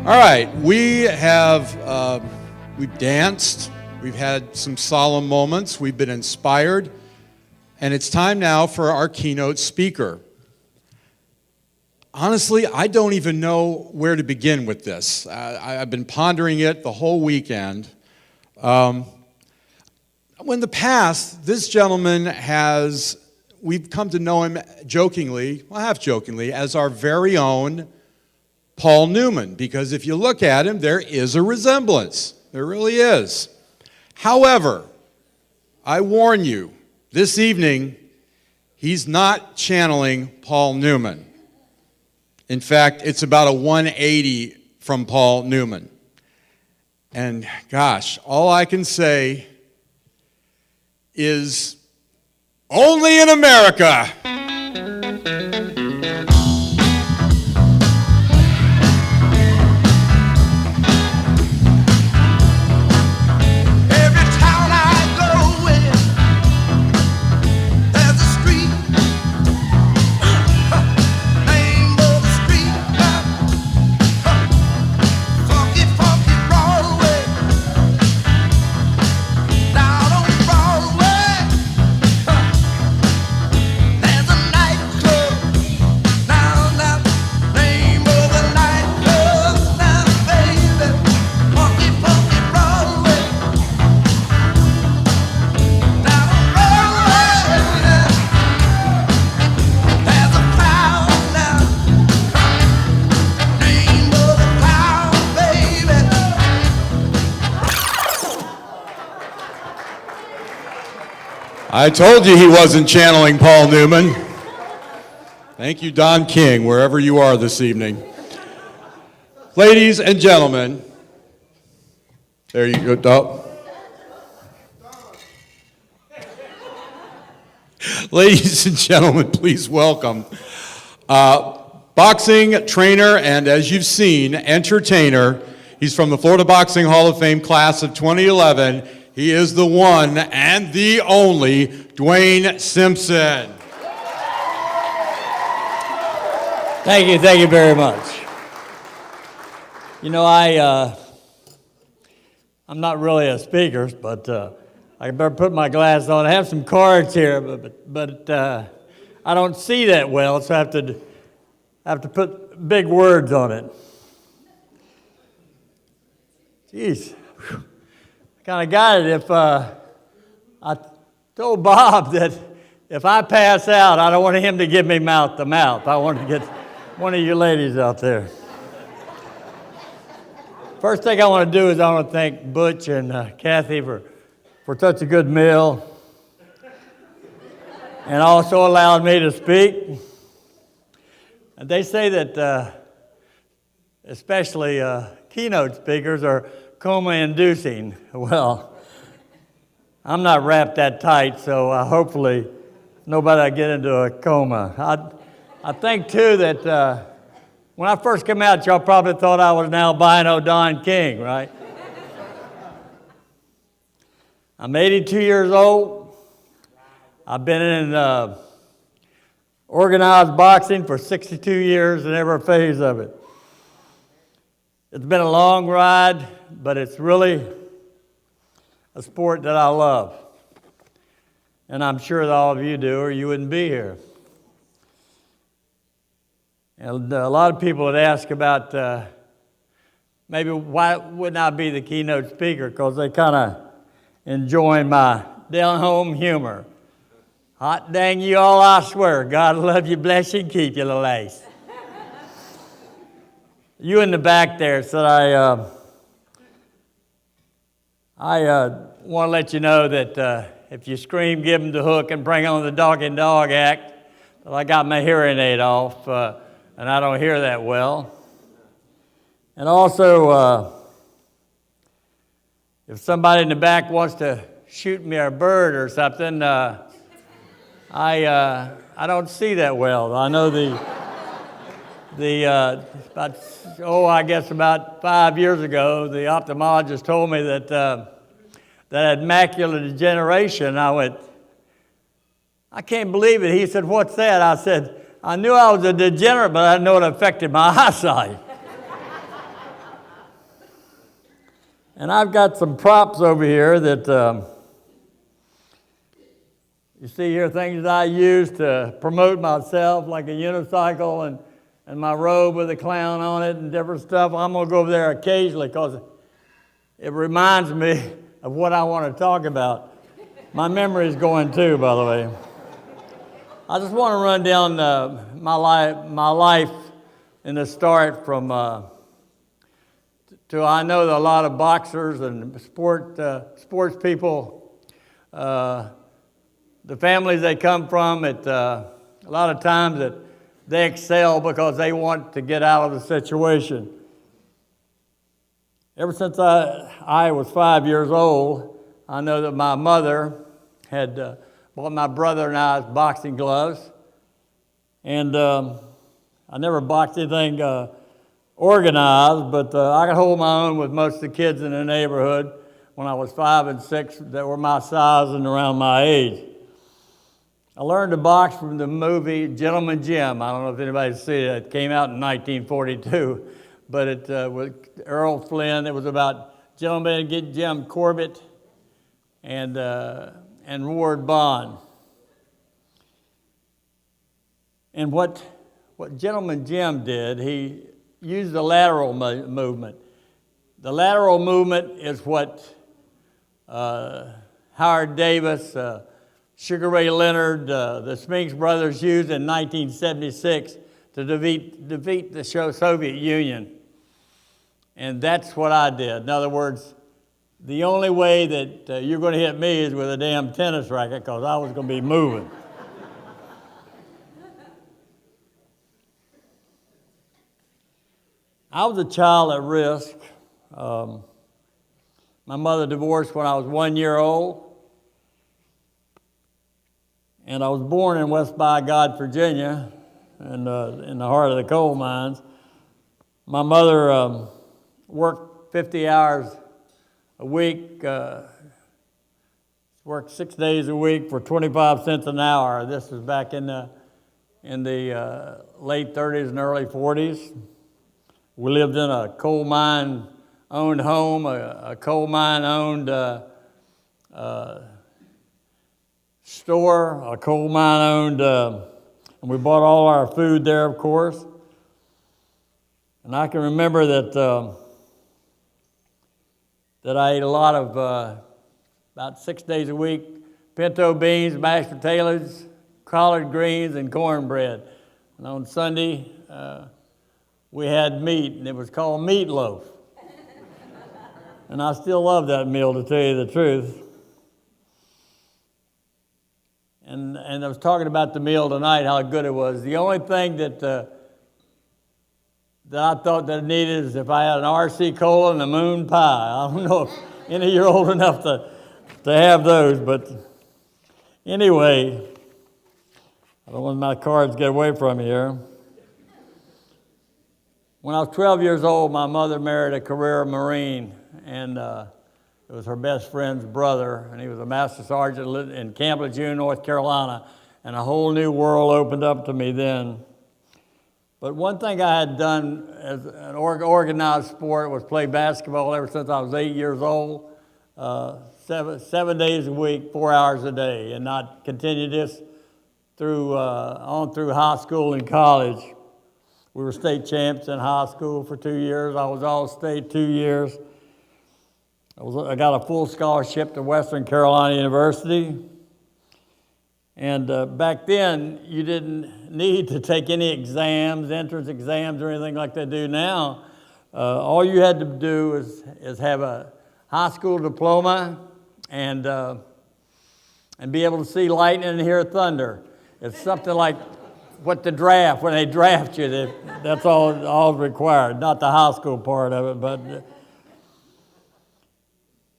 All right, we've danced, we've had some solemn moments, we've been inspired, and it's time now for our keynote speaker. Honestly, I don't even know where to begin with this. I've been pondering it the whole weekend. In the past, this gentleman we've come to know him jokingly, well, half jokingly, as our very own Paul Newman, because if you look at him, there is a resemblance. There really is. However, I warn you, this evening, he's not channeling Paul Newman. In fact, it's about a 180 from Paul Newman. And gosh, all I can say is, only in America. I told you he wasn't channeling Paul Newman. Thank you, Don King, wherever you are this evening. Ladies and gentlemen, there you go. Ladies and gentlemen, please welcome boxing trainer and, as you've seen, entertainer. He's from the Florida Boxing Hall of Fame class of 2011. He is the one and the only Dwaine Simpson. Thank you very much. You know, I'm not really a speaker, but I better put my glasses on. I have some cards here, but I don't see that well, so I have to put big words on it. Jeez. Kind of got it. If I told Bob that if I pass out, I don't want him to give me mouth to mouth. I want to get one of you ladies out there. First thing I want to do is I want to thank Butch and Kathy for such a good meal and also allowed me to speak. And they say that especially keynote speakers are coma-inducing. Well, I'm not wrapped that tight, so hopefully nobody will get into a coma. I think, too, that when I first came out, y'all probably thought I was an albino Don King, right? I'm 82 years old. I've been in organized boxing for 62 years in every phase of it. It's been a long ride, but it's really a sport that I love. And I'm sure that all of you do, or you wouldn't be here. And a lot of people would ask about maybe why wouldn't I be the keynote speaker, because they kind of enjoy my down-home humor. Hot dang you all, I swear. God love you, bless you, and keep you, little ace. You in the back there said I want to let you know that if you scream, give them the hook, and bring on the dog and dog act, that I got my hearing aid off, and I don't hear that well. And also, if somebody in the back wants to shoot me a bird or something, I don't see that well. I know about 5 years ago, the ophthalmologist told me that I had macular degeneration. I went, I can't believe it. He said, what's that? I said, I knew I was a degenerate, but I didn't know it affected my eyesight. And I've got some props over here that you see here, things that I use to promote myself, like a unicycle and my robe with a clown on it and different stuff. I'm going to go over there occasionally because it reminds me of what I want to talk about. My memory is going too, by the way. I just want to run down my life in the start from to I know that a lot of boxers and sports people, the families they come from, a lot of times that they excel because they want to get out of the situation. Ever since I was 5 years old, I know that my mother had bought my brother and I's boxing gloves, and I never boxed anything organized, but I could hold my own with most of the kids in the neighborhood when I was 5 and 6 that were my size and around my age. I learned to box from the movie Gentleman Jim. I don't know if anybody's seen it. It came out in 1942, but it with Earl Flynn. It was about Gentleman Jim Corbett and Ward Bond. And what Gentleman Jim did, he used the lateral movement. The lateral movement is what Howard Davis, Sugar Ray Leonard, the Spinks brothers used in 1976 to defeat the Soviet Union. And that's what I did. In other words, the only way that you're going to hit me is with a damn tennis racket because I was going to be moving. I was a child at risk. My mother divorced when I was 1 year old. And I was born in West by God, Virginia, in the heart of the coal mines. My mother worked 50 hours a week, worked 6 days a week for 25 cents an hour. This was back in the late 30s and early 40s. We lived in a coal mine-owned home, a coal mine-owned store, a coal mine-owned, and we bought all our food there, of course. And I can remember that I ate a lot of, about 6 days a week, pinto beans, mashed potatoes, collard greens, and cornbread. And on Sunday, we had meat, and it was called meatloaf. And I still love that meal, to tell you the truth. And I was talking about the meal tonight, how good it was. The only thing that I thought that I needed is if I had an RC Cola and a moon pie. I don't know if any of you are old enough to have those, but anyway, I don't want my cards to get away from me here. When I was 12 years old, my mother married a career Marine, and it was her best friend's brother, and he was a master sergeant in Camp Lejeune, North Carolina, and a whole new world opened up to me then. But one thing I had done as an organized sport was play basketball ever since I was 8 years old, 7 days a week, 4 hours a day, and not continue this through high school and college. We were state champs in high school for 2 years. I was all-state 2 years. I got a full scholarship to Western Carolina University. And back then, you didn't need to take any exams, entrance exams, or anything like they do now. All you had to do is have a high school diploma and be able to see lightning and hear thunder. It's something like what the draft, when they draft you, that's all required, not the high school part of it, but...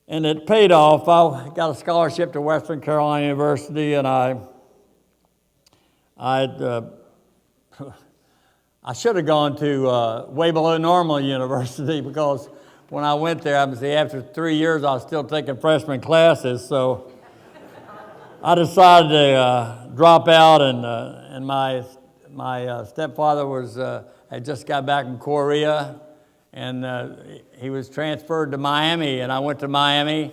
And it paid off. I got a scholarship to Western Carolina University, and I should have gone to way below normal university because when I went there, after 3 years, I was still taking freshman classes, so I decided to drop out, and my stepfather had just got back from Korea, And he was transferred to Miami, and I went to Miami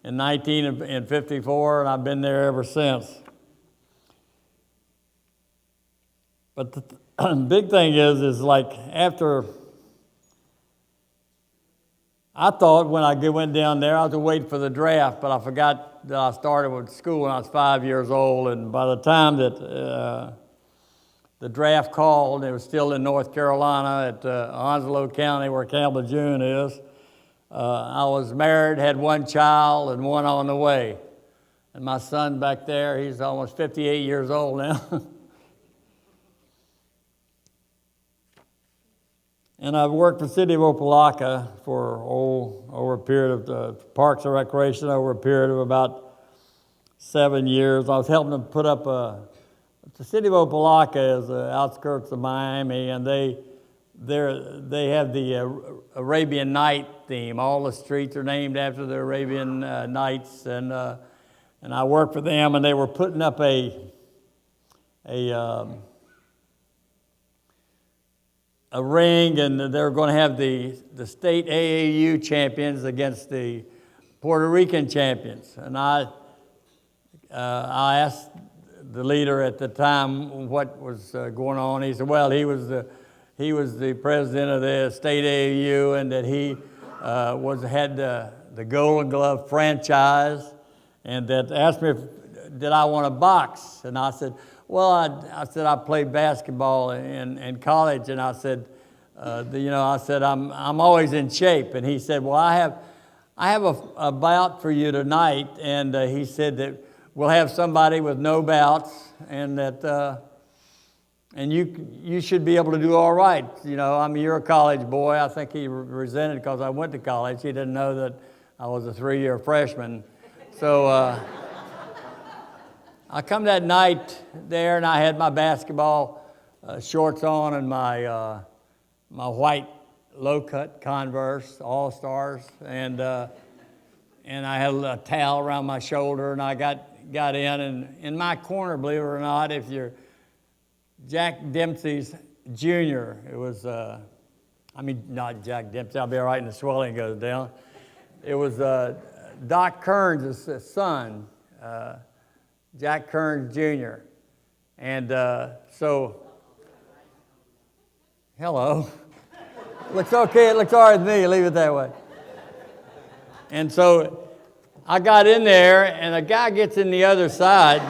in 1954, and I've been there ever since. But the big thing is like after, I thought when I went down there, I was waiting for the draft, but I forgot that I started with school when I was 5 years old, and by the time that the draft called, it was still in North Carolina at Onslow County where Campbell June is. I was married, had one child, and one on the way. And my son back there, he's almost 58 years old now. And I've worked for the city of Opelika for over a period of Parks and Recreation over a period of about 7 years. I was helping them put up the city of Opelika is the outskirts of Miami, and they have the Arabian Night theme. All the streets are named after the Arabian Nights, and I worked for them, and they were putting up a ring, and they were going to have the state AAU champions against the Puerto Rican champions. And I asked the leader at the time what was going on. He said, well, he was the president of the state AAU, and that he had the Golden Glove franchise, and that asked me did I want to box, and I said, well, I played basketball in college, and I said, I'm always in shape, and he said, well, I have a bout for you tonight, and he said that we'll have somebody with no bouts, and that and you should be able to do all right. You know, I mean, you're a college boy. I think he resented because I went to college. He didn't know that I was a 3-year freshman, so. I come that night there, and I had my basketball shorts on and my white low-cut Converse All-Stars, and I had a towel around my shoulder, and I got in, and in my corner, believe it or not, if you're Jack Dempsey's junior, it was, not Jack Dempsey, I'll be all right when the swelling goes down. It was Doc Kearns' son, Jack Kearns Jr. And so, hello. Looks okay, it looks all right to me, leave it that way. And so I got in there, and a guy gets in the other side.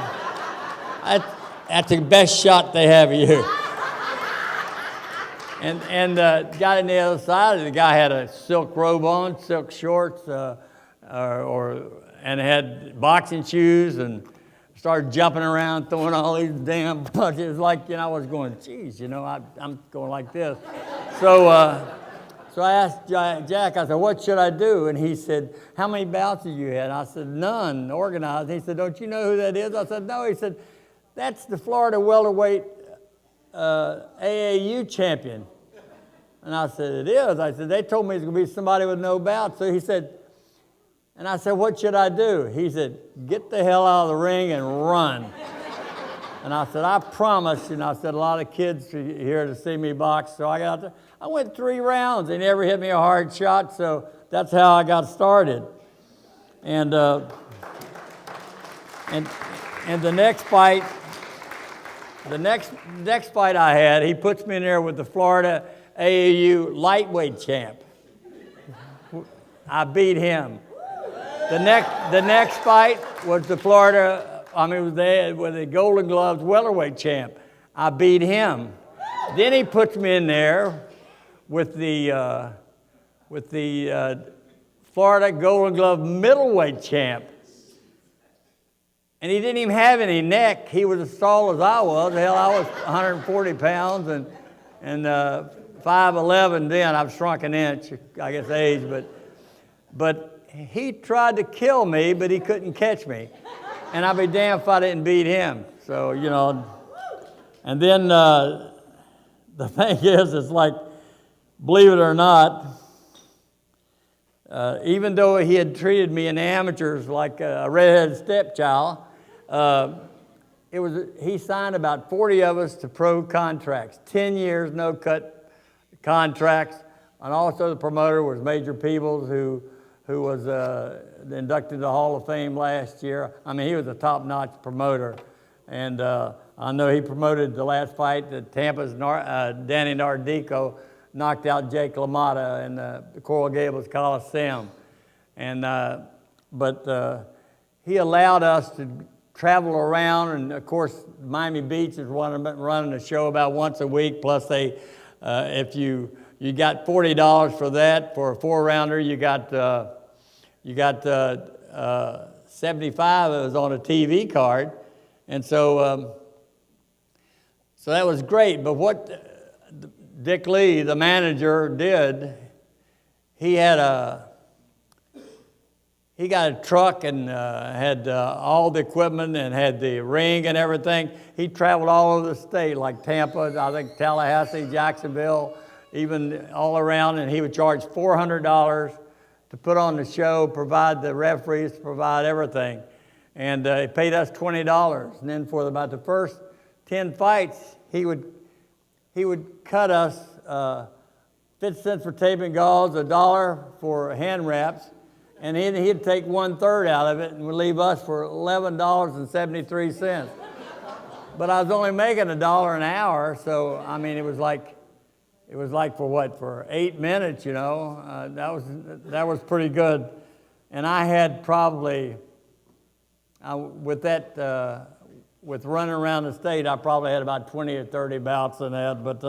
That's the best shot they have of you. And got in the other side, and the guy had a silk robe on, silk shorts, and had boxing shoes, and started jumping around, throwing all these damn punches. Like, I was going, geez, I'm going like this. So I asked Jack, I said, what should I do? And he said, how many bouts have you had? And I said, none, organized. He said, don't you know who that is? I said, no. He said, that's the Florida welterweight AAU champion. And I said, it is. I said, they told me it's going to be somebody with no bouts. So he said, and I said, what should I do? He said, get the hell out of the ring and run. And I said, I promise. And I said, a lot of kids are here to see me box. So I got out there. I went 3 rounds. They never hit me a hard shot. So that's how I got started. And the next fight, I had, he puts me in there with the Florida AAU lightweight champ. I beat him. The next fight was the with the Golden Gloves welterweight champ. I beat him. Then he puts me in there with the Florida Golden Glove middleweight champ. And he didn't even have any neck. He was as tall as I was. Hell, I was 140 pounds and 5'11" then. I've shrunk an inch, I guess age, but he tried to kill me, but he couldn't catch me. And I'd be damned if I didn't beat him. So, and then the thing is, it's like, believe it or not, even though he had treated me in amateurs like a redheaded stepchild, he signed about 40 of us to pro contracts, 10 years, no-cut contracts. And also the promoter was Major Peebles, who was inducted to the Hall of Fame last year. I mean, he was a top-notch promoter. And I know he promoted the last fight that Tampa's Danny Nardico knocked out Jake LaMotta in the Coral Gables Coliseum. And, but he allowed us to travel around, and of course, Miami Beach is running a show about once a week, plus they, if you got $40 for that, for a 4-rounder, you got 75, it was on a TV card. And so, so that was great. But what Dick Lee, the manager, did, he got a truck and had all the equipment and had the ring and everything. He traveled all over the state, like Tampa, I think Tallahassee, Jacksonville, even all around, and he would charge $400 to put on the show, provide the referees, provide everything. And he paid us $20. And then for about the first 10 fights, he would cut us 50 cents for taping gauze, $1 for hand wraps, and he'd take 1/3 out of it and would leave us for $11.73. But I was only making $1 an hour, so I mean it was like for what, for 8 minutes, you know. That was pretty good. And I had probably with running around the state, I probably had about 20 or 30 bouts in that. But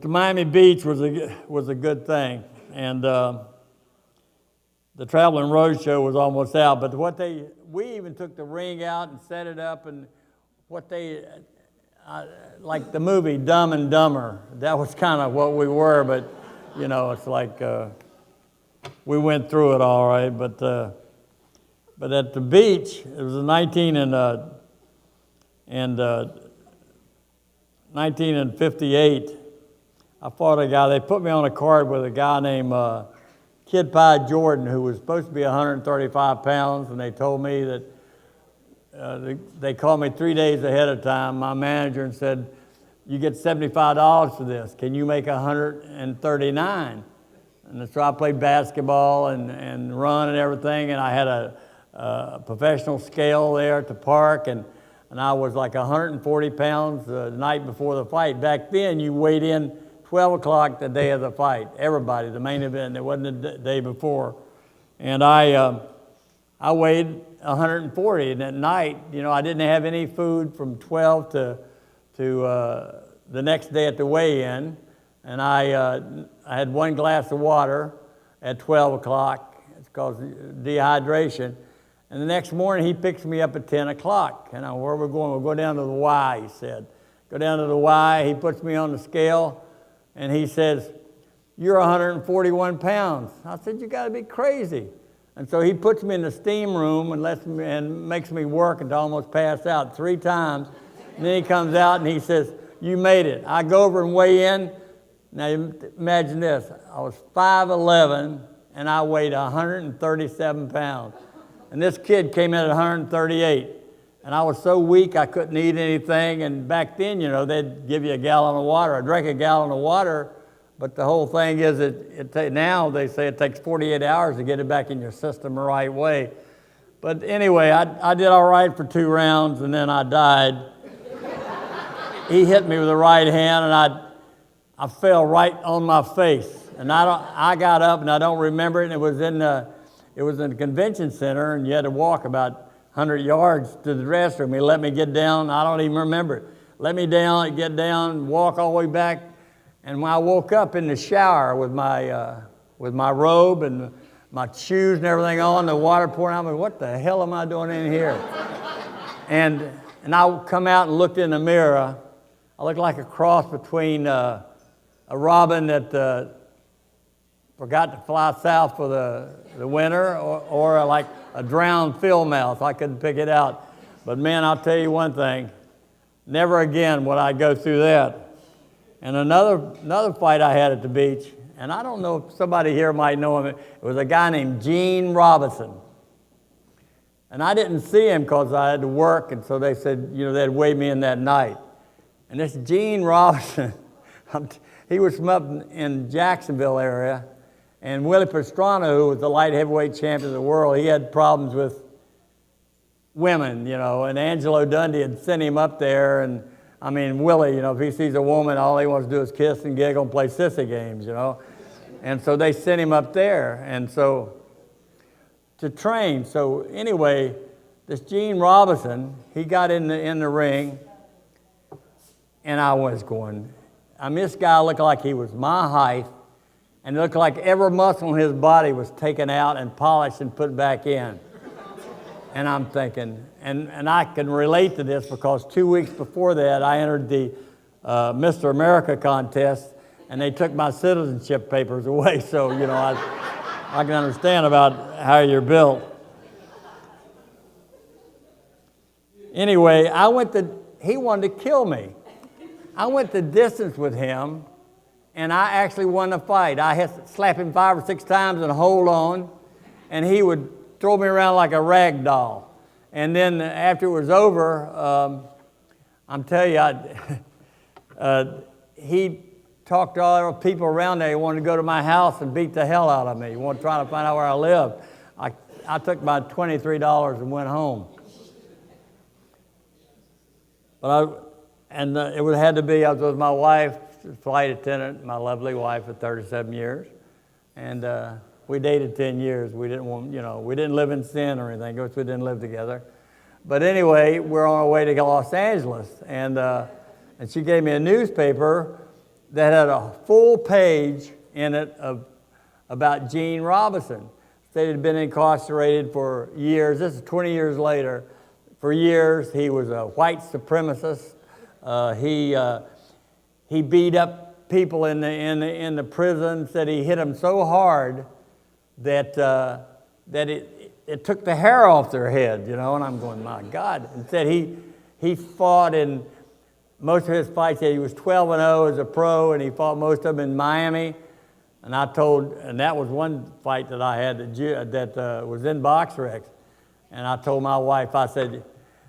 the Miami Beach was a good thing, and the Traveling Road Show was almost out. But we even took the ring out and set it up, and like the movie Dumb and Dumber. That was kind of what we were, but you know, it's like we went through it all right. But at the beach, it was in 1958. I fought a guy. They put me on a card with a guy named Kid Pie Jordan, who was supposed to be 135 pounds, and they told me that they called me 3 days ahead of time, my manager, and said, "You get $75 for this. Can you make 139?" And so I played basketball and run and everything, and I had a professional scale there at the park, and I was like 140 pounds the night before the fight. Back then, you weighed in 12 o'clock the day of the fight. Everybody, the main event, it wasn't the day before. And I weighed 140, and at night, you know, I didn't have any food from 12 to the next day at the weigh-in, and I had 1 glass of water at 12 o'clock. It's called dehydration. And the next morning, he picks me up at 10 o'clock. And where are we going? We'll go down to the Y, he said. Go down to the Y. He puts me on the scale, and he says, "You're 141 pounds. I said, "You got to be crazy." And so he puts me in the steam room and makes me work until I almost pass out 3 times. And then he comes out and he says, "You made it." I go over and weigh in. Now imagine this. I was 5'11", and I weighed 137 pounds. And this kid came in at 138. And I was so weak I couldn't eat anything. And back then, you know, they'd give you a gallon of water. I drank a gallon of water, but the whole thing is now they say it takes 48 hours to get it back in your system the right way. But anyway, I did all right for 2 rounds, and then I died. He hit me with the right hand, and I fell right on my face. And I got up, and I don't remember it. And it was in the convention center, and you had to walk about 100 yards to the restroom. He let me get down. I don't even remember it. Let me down, get down, walk all the way back. And when I woke up in the shower with my robe and my shoes and everything on, the water pouring out, what the hell am I doing in here? and I come out and looked in the mirror. I looked like a cross between a robin that forgot to fly south for the winter, or like a drowned field mouse. I couldn't pick it out. But man, I'll tell you one thing, never again would I go through that. And another fight I had at the beach, and I don't know if somebody here might know him, it was a guy named Gene Robinson. And I didn't see him because I had to work, and so they said, you know, they'd weigh me in that night. And this Gene Robinson, He was from up in Jacksonville area. And Willie Pastrana, who was the light heavyweight champion of the world, he had problems with women, you know, and Angelo Dundee had sent him up there. And I mean, Willie, you know, if he sees a woman, all he wants to do is kiss and giggle and play sissy games, you know. And so they sent him up there, and so to train. So anyway, this Gene Robinson, he got in the ring, and I was going, I mean, this guy looked like he was my height, and it looked like every muscle in his body was taken out and polished and put back in. And I'm thinking, and I can relate to this because 2 weeks before that, I entered the Mr. America contest, and they took my citizenship papers away. So, you know, I can understand about how you're built. Anyway, he wanted to kill me. I went the distance with him, and I actually won the fight. I had to slap him 5 or 6 times and hold on, and he would throw me around like a rag doll. And then after it was over, I'm telling you, he talked to all the people around there. He wanted to go to my house and beat the hell out of me. He wanted to try to find out where I lived. I took my $23 and went home. But it would had to be, I was with my wife, flight attendant, my lovely wife of 37 years. And we dated 10 years. We didn't want, you know, we didn't live in sin or anything, because we didn't live together. But anyway, we're on our way to Los Angeles. And she gave me a newspaper that had a full page in it about Gene Robinson. They had been incarcerated for years. This is 20 years later. For years, he was a white supremacist. He beat up people in the prison. Said he hit them so hard that it took the hair off their head, you know. And I'm going, my God. And said he fought in most of his fights. He was 12-0 as a pro, and he fought most of them in Miami. And that was one fight that I had that was in BoxRec. And I told my wife, I said,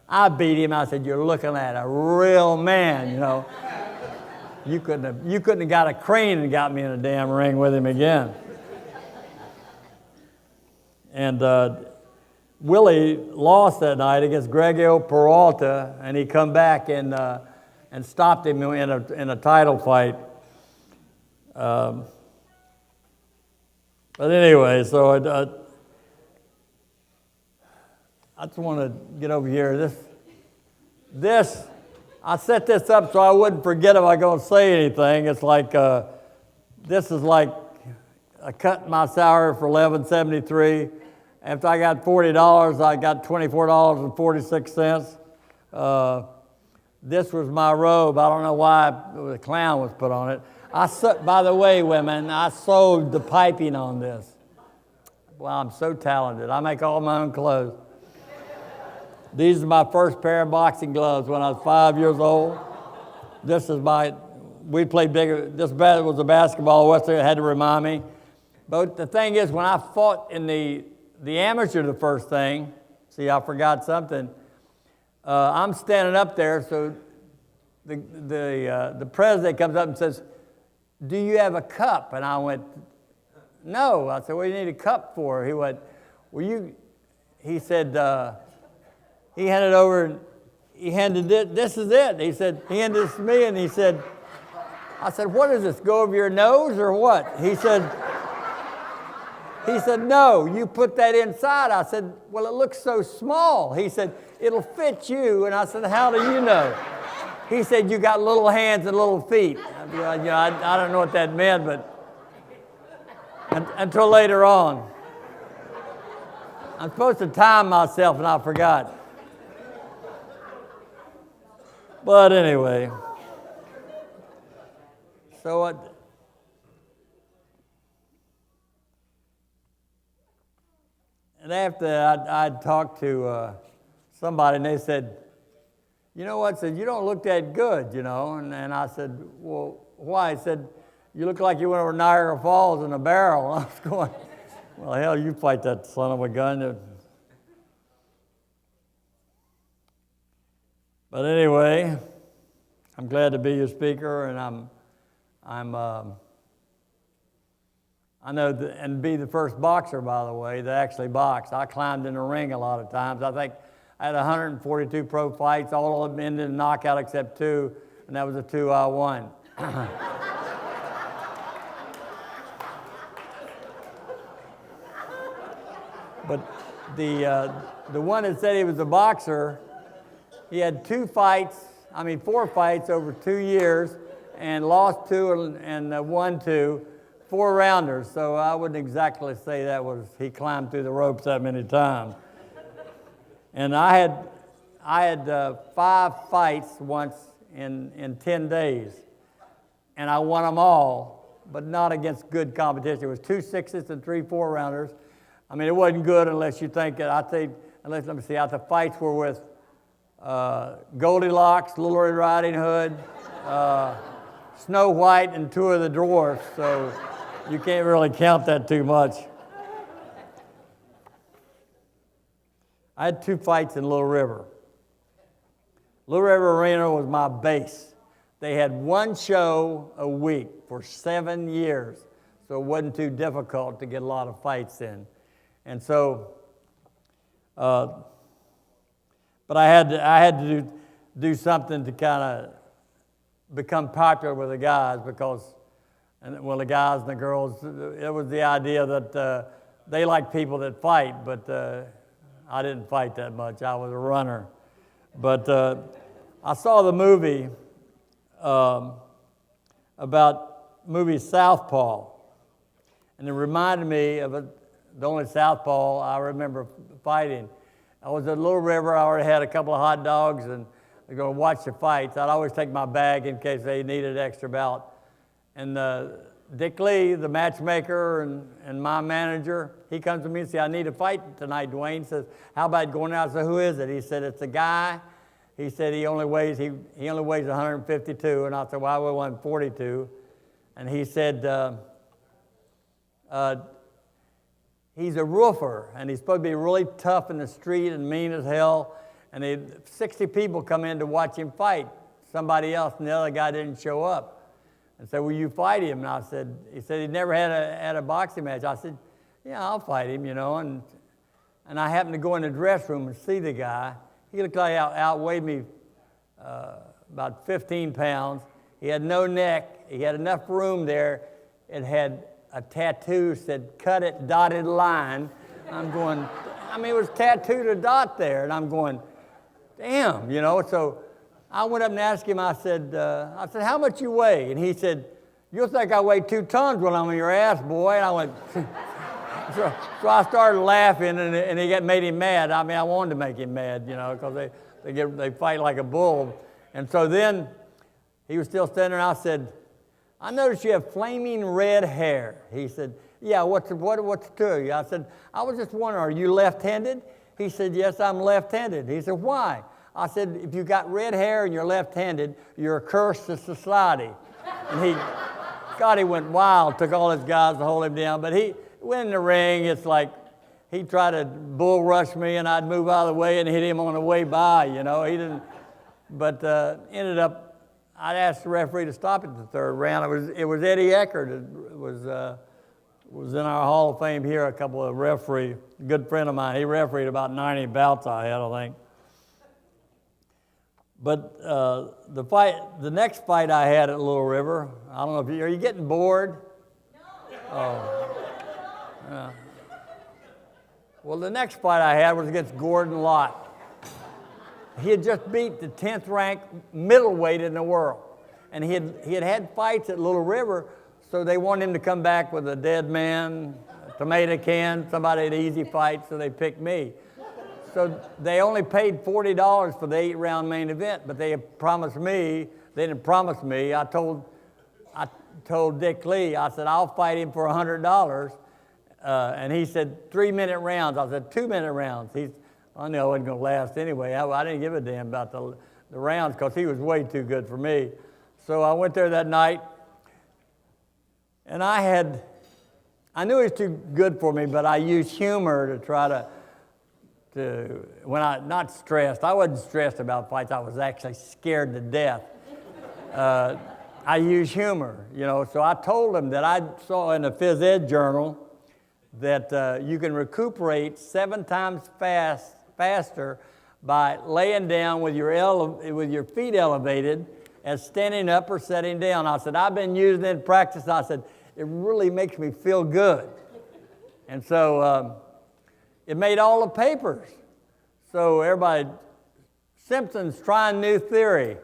I beat him. I said, you're looking at a real man, you know. You couldn't have got a crane and got me in a damn ring with him again. And Willie lost that night against Gregorio Peralta, and he come back and stopped him in a title fight. But anyway, so I just want to get over here. I set this up so I wouldn't forget if I was going to say anything. It's like, this is like I cut my salary for $11.73. After I got $40, I got $24.46. This was my robe. I don't know why the clown was put on it. By the way, women, I sewed the piping on this. Well, I'm so talented. I make all my own clothes. These are my first pair of boxing gloves when I was 5 years old. We played bigger. This was a basketball. Western had to remind me. But the thing is, when I fought in the amateur, the first thing, see, I forgot something. I'm standing up there, so the president comes up and says, do you have a cup? And I went, no. I said, what do you need a cup for? He went, he said, he handed over, he handed it, this is it. He said, he handed this to me, and he said, I said, what is this, go over your nose or what? He said, no, you put that inside. I said, well, it looks so small. He said, it'll fit you. And I said, how do you know? He said, you got little hands and little feet. I don't know what that meant, but until later on. I'm supposed to time myself, and I forgot. But anyway, so and after I'd talked to somebody, and they said, you know what? Said, you don't look that good, you know. And I said, well, why? He said, you look like you went over Niagara Falls in a barrel. And I was going, well, hell, you fight that son of a gun. But anyway, I'm glad to be your speaker, and I know, and be the first boxer, by the way, that actually boxed. I climbed in the ring a lot of times. I think I had 142 pro fights, all of them ended in knockout except 2, and that was the 2 I won. But the one that said he was a boxer, he had 4 fights over 2 years, and lost 2 and won 2, 4-rounders. So I wouldn't exactly say he climbed through the ropes that many times. And I had 5 fights once in 10 days, and I won them all, but not against good competition. It was 2 6s and 3 4-rounders. I mean, it wasn't good unless you think that, let me see, the fights were with Goldilocks, Little Red Riding Hood, Snow White, and 2 of the dwarfs, so you can't really count that too much. I had 2 fights in Little River. Little River Arena was my base. They had 1 show a week for 7 years, so it wasn't too difficult to get a lot of fights in. And so, but I had to do something to kind of become popular with the guys, because, the guys and the girls, it was the idea that they like people that fight, but I didn't fight that much. I was a runner. But I saw the movie about Southpaw, and it reminded me of the only Southpaw I remember fighting. I was at Little River. I already had a couple of hot dogs, and I go watch the fights. I'd always take my bag in case they needed extra bout. And Dick Lee, the matchmaker and my manager, he comes to me and says, "I need a fight tonight, Dwaine." He says, "How about going out?" I said, "Who is it?" He said, "It's a guy." He said he only weighs 152, and I said, "Well, I weigh 142." And he said, he's a roofer, and he's supposed to be really tough in the street and mean as hell. And 60 people come in to watch him fight somebody else, and the other guy didn't show up. And said, "Will you fight him?" And he said he'd never had a boxing match. I said, "Yeah, I'll fight him, And I happened to go in the dress room and see the guy. He looked like he outweighed me about 15 pounds. He had no neck. He had enough room there. It had a tattoo said, "Cut it, dotted line." I'm going, it was tattooed a dot there, and I'm going, damn, So I went up and asked him, I said, "How much you weigh?" And he said, "You'll think I weigh 2 tons when I'm in your ass, boy." And I went, so I started laughing, and it made him mad. I wanted to make him mad, because they fight like a bull. And so then he was still standing there, and I said, "I noticed you have flaming red hair." He said, "Yeah, what's to you?" I said, "I was just wondering, are you left-handed?" He said, "Yes, I'm left-handed." He said, "Why?" I said, "If you got red hair and you're left-handed, you're a curse to society." And he went wild, took all his guys to hold him down. But he went in the ring. It's like he tried to bull rush me, and I'd move out of the way and hit him on the way by, He didn't, but ended up, I'd asked the referee to stop it the 3rd round. It was Eddie Eckert. It was in our Hall of Fame here, a couple of referees, a good friend of mine. He refereed about 90 bouts I had, I think. But the next fight I had at Little River, I don't know are you getting bored? No. Oh. Yeah. Well, the next fight I had was against Gordon Lott. He had just beat the 10th ranked middleweight in the world. And he had fights at Little River, so they wanted him to come back with a dead man, a tomato can, somebody had easy fight, so they picked me. So they only paid $40 for the 8-round main event, but they didn't promise me. I told Dick Lee, I said, "I'll fight him for $100. And he said 3-minute rounds. I said 2-minute rounds. I knew I wasn't going to last anyway. I didn't give a damn about the rounds because he was way too good for me. So I went there that night, and I knew he was too good for me, but I used humor to try to when not stressed. I wasn't stressed about fights. I was actually scared to death. I use humor, you know. So I told him that I saw in the phys ed journal that you can recuperate 7 times faster by laying down with your feet elevated as standing up or sitting down. I said, I've been using it in practice. I said, it really makes me feel good. And so it made all the papers. So everybody, Simpson's trying new theory.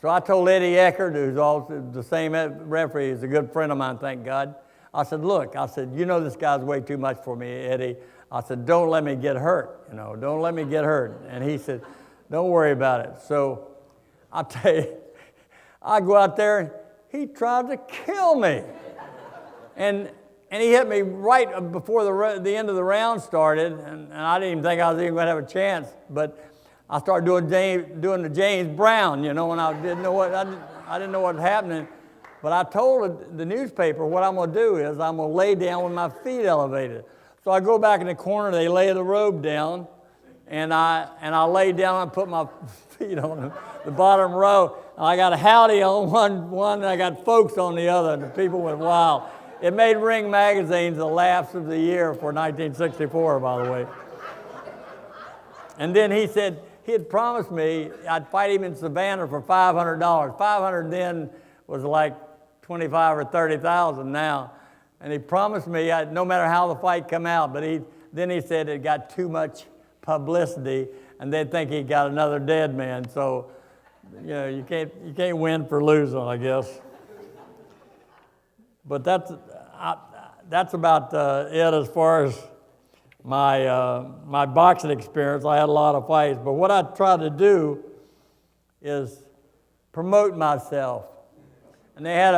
So I told Eddie Eckert, who's also the same referee, he's a good friend of mine, thank God. I said, look, I said, you know this guy's way too much for me, Eddie. I said, don't let me get hurt, you know, don't let me get hurt. And he said, don't worry about it. So I'll tell you, I go out there, he tried to kill me. And he hit me right before the end of the round started, and I didn't even think I was even going to have a chance. But I started doing the James Brown, you know, and I didn't know what was happening. But I told the newspaper what I'm going to do is I'm going to lay down with my feet elevated. So I go back in the corner, they lay the robe down, and I lay down and put my feet on the bottom row. And I got Howdy on one, and I got Folks on the other, and the people went wild. It made Ring Magazine's the laughs of the year for 1964, by the way. And then he said he had promised me I'd fight him in Savannah for $500. $500 then was like 25 or 30,000 now. And he promised me no matter how the fight come out, but then he said it got too much publicity and they'd think he got another dead man. So, you know, you can't win for losing, I guess. But that's about it as far as my boxing experience. I had a lot of fights, but what I try to do is promote myself. And they had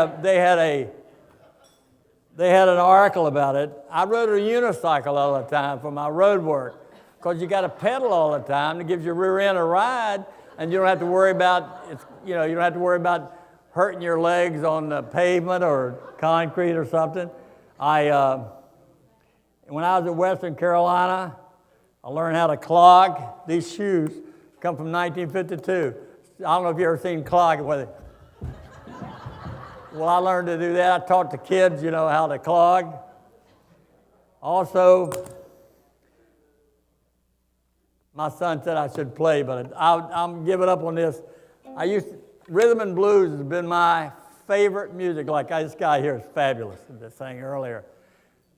an article about it. I rode a unicycle all the time for my road work because you got to pedal all the time. It gives your rear end a ride, and you don't have to worry about you don't have to worry about hurting your legs on the pavement or concrete or something. When I was in Western Carolina, I learned how to clog. These shoes come from 1952. I don't know if you ever seen clogging with it. Well, I learned to do that. I taught the kids, you know, how to clog. Also, my son said I should play, but I'm giving up on this. Rhythm and blues has been my favorite music. Like this guy here is fabulous, that sang earlier.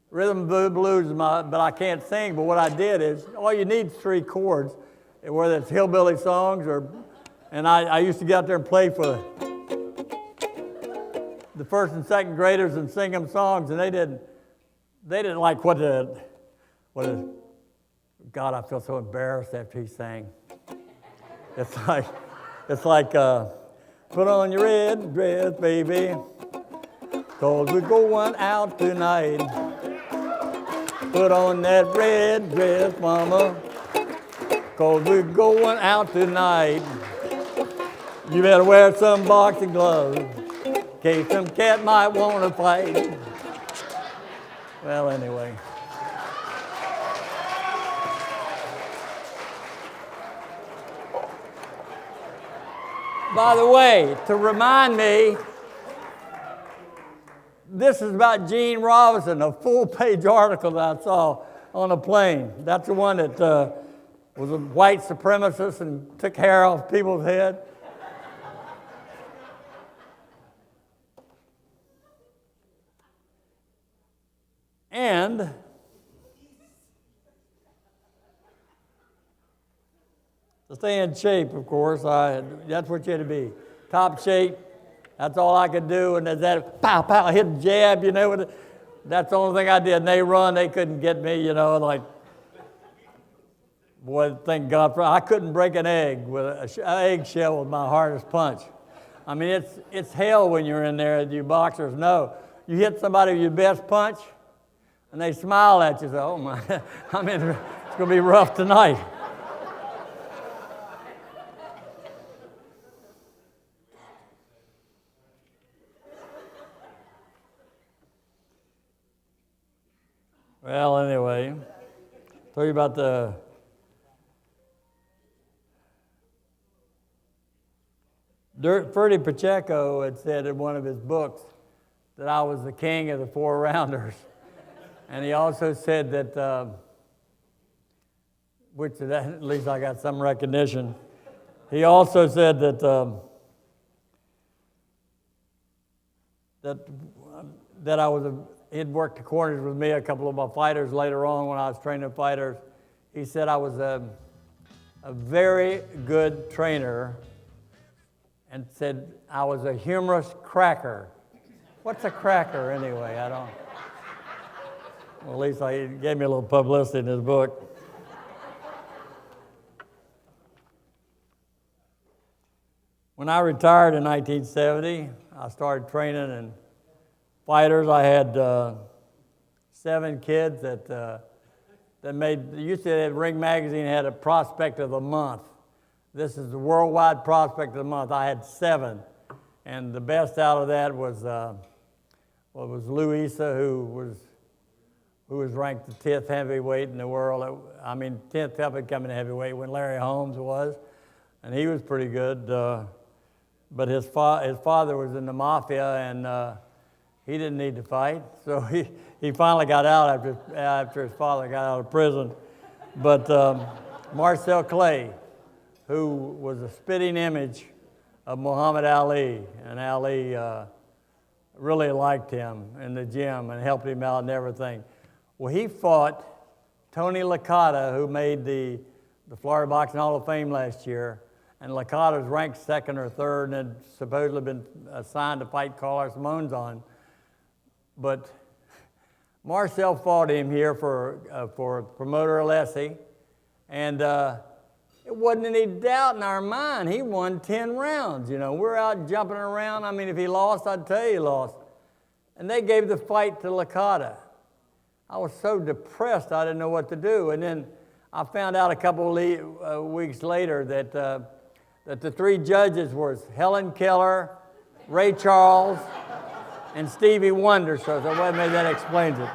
Rhythm and blues is but I can't sing. But what I did is, all you need is 3 chords, whether it's hillbilly songs and I used to get out there and play for the first and second graders and sing them songs, and they didn't like what is. God, I feel so embarrassed after he sang. It's like put on your red dress, baby, 'cause we're going out tonight. Put on that red dress, mama, 'cause we're going out tonight. You better wear some boxing gloves, in case some cat might want to fight. Well, anyway. By the way, to remind me, this is about Gene Robinson, a full-page article that I saw on a plane. That's the one that was a white supremacist and took hair off people's head. And to stay in shape, of course, that's what you had to be. Top shape, that's all I could do. And there's that pow, pow, hit a jab, you know. That's the only thing I did. And they run, they couldn't get me, you know, like, boy, thank God for I couldn't break an egg with an eggshell with my hardest punch. I mean, it's hell when you're in there, you boxers know. You hit somebody with your best punch, and they smile at you, say, oh my, I mean, it's going to be rough tonight. Well, anyway, tell you about Ferdy Pacheco had said in one of his books that I was the king of the four rounders. And he also said that, at least I got some recognition. He also said that he'd worked the corners with me, a couple of my fighters later on when I was training fighters. He said I was a very good trainer and said I was a humorous cracker. What's a cracker anyway? I don't. Well, at least he gave me a little publicity in his book. When I retired in 1970, I started training in fighters. I had 7 kids that made. Used to have Ring Magazine had a prospect of the month. This is the worldwide prospect of the month. I had 7, and the best out of that was Lou Issa, who was ranked the 10th heavyweight in the world. 10th up and coming heavyweight when Larry Holmes was, and he was pretty good. But his father was in the mafia, and he didn't need to fight, so he finally got out after his father got out of prison. But Marcel Clay, who was a spitting image of Muhammad Ali, and Ali really liked him in the gym and helped him out and everything. Well, he fought Tony Licata, who made the Florida Boxing Hall of Fame last year, and Licata's ranked 2nd or 3rd and had supposedly been assigned to fight Carlos Monzon. But Marcel fought him here for promoter Alessi, and it wasn't any doubt in our mind. He won 10 rounds. You know, we're out jumping around. I mean, if he lost, I'd tell you he lost. And they gave the fight to Licata. I was so depressed I didn't know what to do. And then I found out a couple of weeks later that the 3 judges were Helen Keller, Ray Charles, and Stevie Wonder. So maybe that explains it.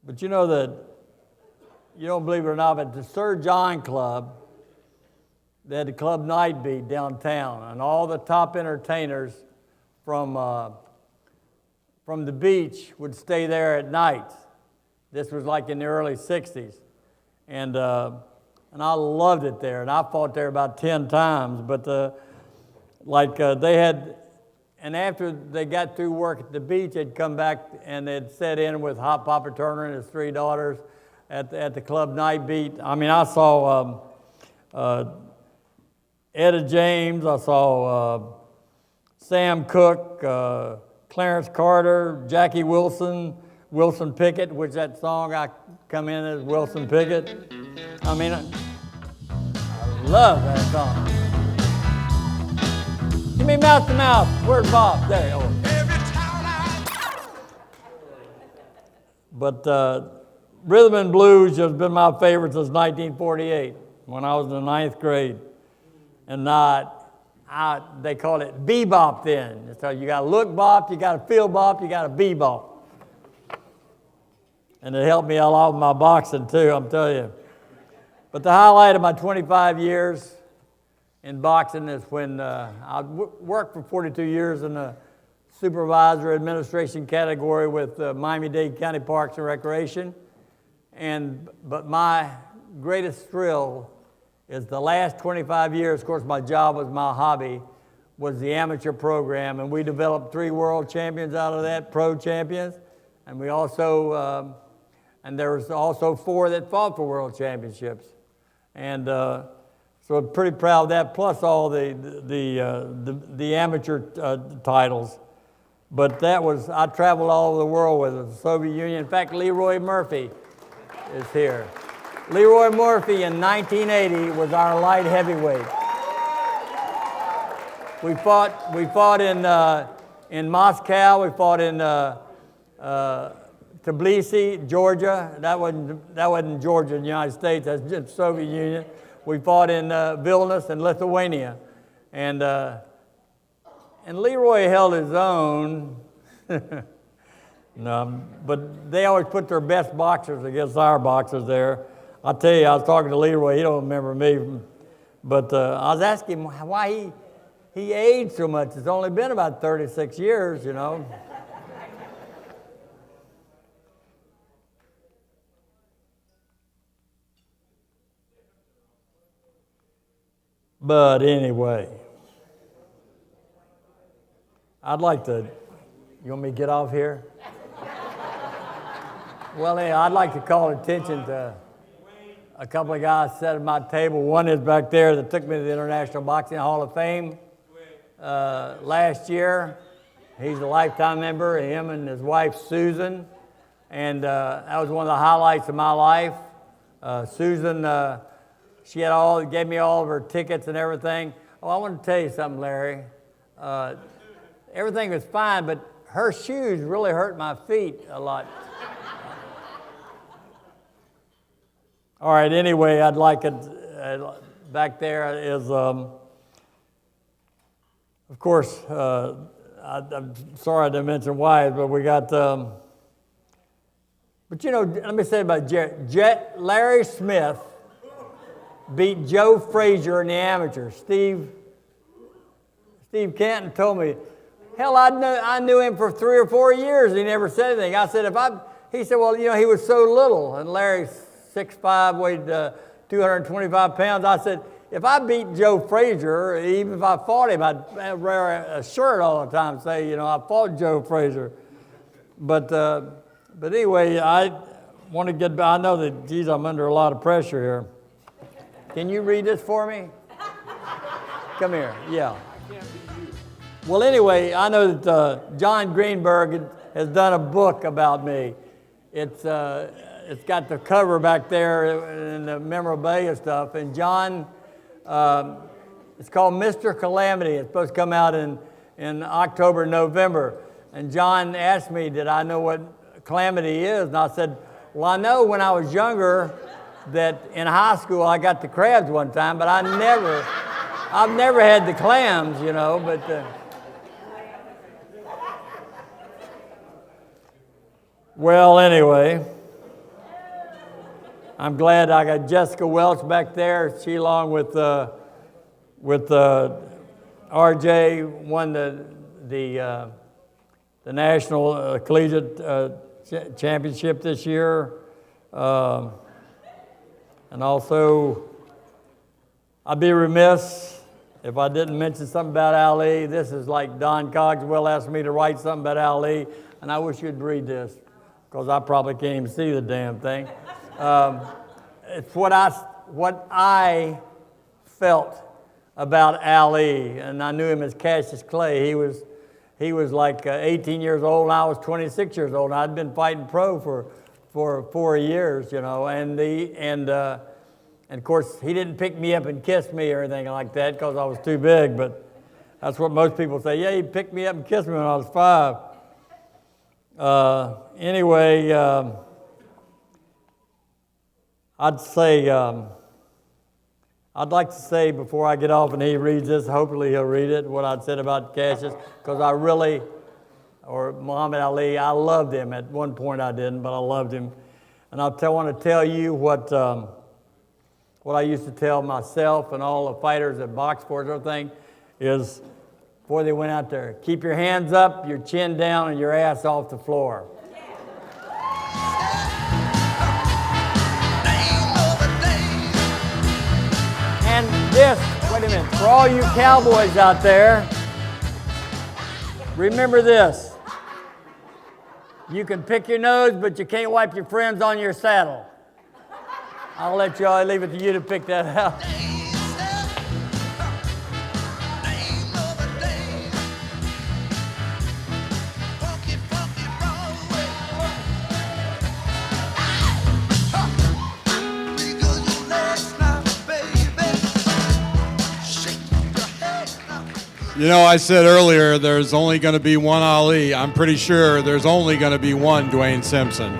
But you know that, you don't believe it or not, but the Sir John Club, they had the club night beat downtown, and all the top entertainers from the beach would stay there at night. This was like in the early 60s. And I loved it there, and I fought there about 10 times, but they had, and after they got through work at the beach, they'd come back and they'd sit in with Hot Papa Turner and his 3 daughters at the club night beat. I mean, I saw Etta James, I saw Sam Cooke, Clarence Carter, Jackie Wilson, Wilson Pickett, which that song I come in as Wilson Pickett. I mean, I love that song. Give me mouth to mouth. Where's Bob? There. Oh. But rhythm and blues has been my favorite since 1948 when I was in the 9th grade. And they called it bebop then. So you got to look bop, you got to feel bop, you got to bebop. And it helped me a lot with my boxing too, I'm telling you. But the highlight of my 25 years in boxing is when I worked for 42 years in the supervisor administration category with Miami-Dade County Parks and Recreation. But my greatest thrill is the last 25 years, of course my job was my hobby, was the amateur program, and we developed 3 world champions out of that, pro champions, and we also, and there was also 4 that fought for world championships. And so I'm pretty proud of that, plus all the amateur titles. But I traveled all over the world with the Soviet Union. In fact, Leroy Murphy is here. Leroy Murphy in 1980 was our light heavyweight. We fought in Moscow. We fought in Tbilisi, Georgia. That wasn't Georgia in the United States. That's just Soviet Union. We fought in Vilnius in Lithuania, and Leroy held his own. No, but they always put their best boxers against our boxers there. I'll tell you, I was talking to Leroy. He don't remember me, but I was asking him why he aged so much. It's only been about 36 years, you know. But anyway, I'd like to, you want me to get off here? Well, anyway, I'd like to call attention to a couple of guys sat at my table. One is back there that took me to the International Boxing Hall of Fame last year. He's a lifetime member, him and his wife, Susan. And that was one of the highlights of my life. Susan, she had gave me all of her tickets and everything. Oh, I want to tell you something, Larry. Everything was fine, but her shoes really hurt my feet a lot. All right, anyway, I'd like it, back there is, of course, I'm sorry I didn't mention Wyatt, but we got, but you know, let me say about Larry Smith beat Joe Frazier in the amateurs. Steve Canton told me, hell, I knew him for 3 or 4 years, and he never said anything. I said, he said, well, you know, he was so little, and Larry's 6'5", weighed 225 pounds. I said, if I beat Joe Frazier, even if I fought him, I'd wear a shirt all the time, say, you know, I fought Joe Frazier. But anyway, I want to get back. I know that, geez, I'm under a lot of pressure here. Can you read this for me? Come here, yeah. Well, anyway, I know that John Greenberg has done a book about me. It's got the cover back there and the memorabilia stuff. And John, it's called Mr. Calamity. It's supposed to come out in October, November. And John asked me, did I know what calamity is? And I said, well, I know when I was younger that in high school I got the crabs one time, but I've never had the clams, you know, but... Well, anyway, I'm glad I got Jessica Welch back there. She, along with RJ, won the National Collegiate Championship this year. And also, I'd be remiss if I didn't mention something about Ali. This is like Don Cogswell asked me to write something about Ali, and I wish you'd read this, because I probably can't even see the damn thing. It's what I felt about Ali, and I knew him as Cassius Clay. He was like 18 years old, and I was 26 years old. And I'd been fighting pro for 4 years, you know, and of course he didn't pick me up and kiss me or anything like that because I was too big. But that's what most people say. Yeah, he picked me up and kissed me when I was 5. Anyway, I'd like to say before I get off and he reads this, hopefully he'll read it, what I'd said about Cassius, because or Muhammad Ali, I loved him. At one point I didn't, but I loved him. And I want to tell you what I used to tell myself and all the fighters at box sports and everything is, before they went out there, keep your hands up, your chin down, and your ass off the floor. And this, wait a minute, for all you cowboys out there, remember this. You can pick your nose, but you can't wipe your friends on your saddle. I'll leave it to you to pick that out. You know, I said earlier there's only going to be one Ali. I'm pretty sure there's only going to be one Dwaine Simpson.